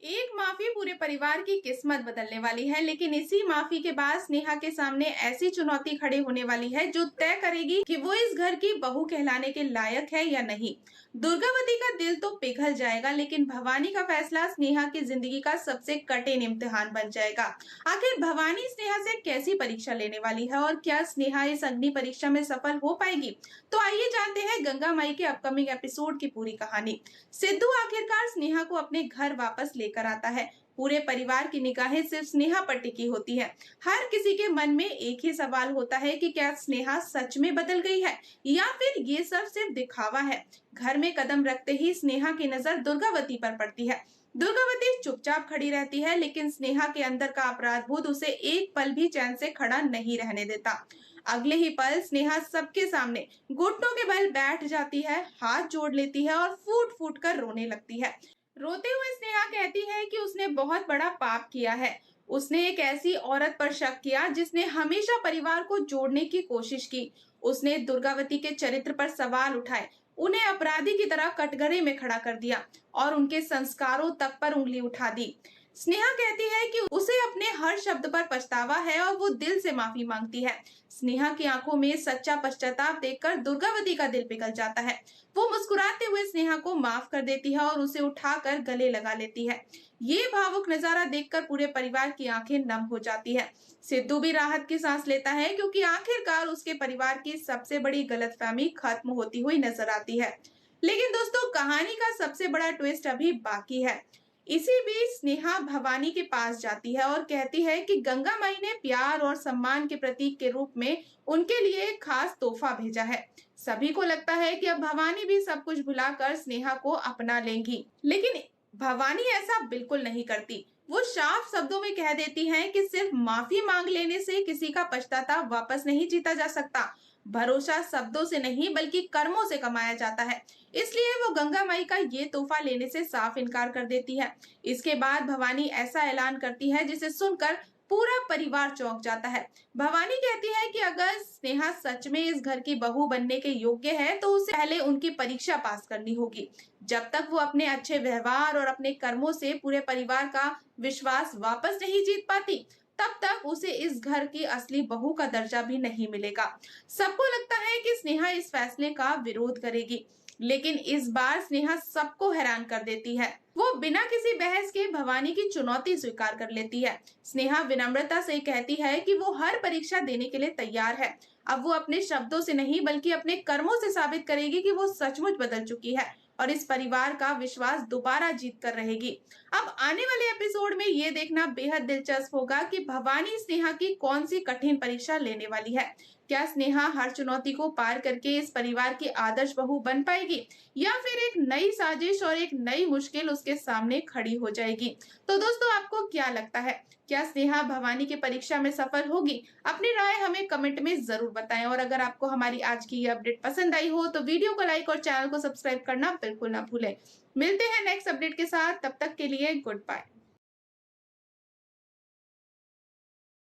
एक माफी पूरे परिवार की किस्मत बदलने वाली है, लेकिन इसी माफी के बाद स्नेहा के सामने ऐसी चुनौती खड़ी होने वाली है जो तय करेगी कि वो इस घर की बहू कहलाने के लायक है या नहीं। दुर्गावती का दिल तो पिघल जाएगा, लेकिन भवानी का फैसला स्नेहा की जिंदगी का सबसे कठिन इम्तिहान बन जाएगा। आखिर भवानी स्नेहा से कैसी परीक्षा लेने वाली है और क्या स्नेहा इस अग्नि परीक्षा में सफल हो पाएगी? तो आइए जानते हैं गंगा माई के अपकमिंग एपिसोड की पूरी कहानी। सिद्धू आखिरकार स्नेहा को अपने घर वापस लेकर आता है। पूरे परिवार की निगाहें सिर्फ स्नेहा पर टिकी होती है। हर किसी के मन में एक ही सवाल होता है कि क्या स्नेहा सच में बदल गई है या फिर ये सब सिर्फ दिखावा है। घर में कदम रखते ही स्नेहा की नजर दुर्गावती पर पड़ती है। दुर्गावती चुपचाप खड़ी रहती है, लेकिन स्नेहा के अंदर का अपराध बोध उसे एक पल भी चैन से खड़ा नहीं रहने देता। अगले ही पल स्नेहा सबके सामने घुटनों के बल बैठ जाती है, हाथ जोड़ लेती है और फूट फूट कर रोने लगती है। रोते हुए स्नेहा कहती है कि उसने बहुत बड़ा पाप किया है। उसने एक ऐसी औरत पर शक किया जिसने हमेशा परिवार को जोड़ने की कोशिश की। उसने दुर्गावती के चरित्र पर सवाल उठाए, उन्हें अपराधी की तरह कटघरे में खड़ा कर दिया और उनके संस्कारों तक पर उंगली उठा दी। स्नेहा कहती है कि उसे अपने हर शब्द पर पछतावा है और वो दिल से माफी मांगती है। स्नेहा की आंखों में सच्चा पश्चाताप देखकर दुर्गावती का दिल पिघल जाता है। वो मुस्कुराते हुए स्नेहा को माफ कर देती है और उसे उठाकर गले लगा लेती है। ये भावुक नजारा देखकर पूरे परिवार की आंखें नम हो जाती है। सिद्धू भी राहत की सांस लेता है, क्योंकि आखिरकार उसके परिवार की सबसे बड़ी गलतफहमी खत्म होती हुई नजर आती है। लेकिन दोस्तों, कहानी का सबसे बड़ा ट्विस्ट अभी बाकी है। इसी बीच स्नेहा भवानी के पास जाती है और कहती है कि गंगा माई ने प्यार और सम्मान के प्रतीक के रूप में उनके लिए एक खास तोहफा भेजा है। सभी को लगता है कि अब भवानी भी सब कुछ भुलाकर स्नेहा को अपना लेंगी, लेकिन भवानी ऐसा बिल्कुल नहीं करती। वो साफ शब्दों में कह देती है कि सिर्फ माफी मांग लेने से किसी का पछतावा वापस नहीं जीता जा सकता। भरोसा शब्दों से नहीं बल्कि कर्मों से कमाया जाता है। इसलिए वो गंगा माई का ये तोहफा लेने से साफ इनकार कर देती है। इसके बाद भवानी ऐसा ऐलान करती है जिसे सुनकर पूरा परिवार चौंक जाता है। भवानी कहती है कि अगर स्नेहा सच में इस घर की बहू बनने के योग्य है तो उसे पहले उनकी परीक्षा पास करनी होगी। जब तक वो अपने अच्छे व्यवहार और अपने कर्मों से पूरे परिवार का विश्वास वापस नहीं जीत पाती, तब तक उसे इस घर की असली बहू का दर्जा भी नहीं मिलेगा। सबको लगता है कि स्नेहा इस फैसले का विरोध करेगी, लेकिन इस बार स्नेहा सबको हैरान कर देती है। वो बिना किसी बहस के भवानी की चुनौती स्वीकार कर लेती है। स्नेहा विनम्रता से कहती है कि वो हर परीक्षा देने के लिए तैयार है। अब वो अपने शब्दों से नहीं बल्कि अपने कर्मों से साबित करेगी कि वो सचमुच बदल चुकी है और इस परिवार का विश्वास दोबारा जीत कर रहेगी। अब आने वाले एपिसोड में ये देखना बेहद दिलचस्प होगा कि भवानी स्नेहा की कौन सी कठिन परीक्षा लेने वाली है। क्या स्नेहा हर चुनौती को पार करके इस परिवार की आदर्श बहू बन पाएगी या फिर एक नई साजिश और एक नई मुश्किल उसके सामने खड़ी हो जाएगी? तो दोस्तों, आपको क्या लगता है, क्या स्नेहा भवानी की परीक्षा में सफल होगी? अपनी राय हमें कमेंट में जरूर बताएं और अगर आपको हमारी आज की ये अपडेट पसंद आई हो तो वीडियो को लाइक और चैनल को सब्सक्राइब करना बिल्कुल ना भूलें। मिलते हैं नेक्स्ट अपडेट के साथ, तब तक के लिए गुड बाय।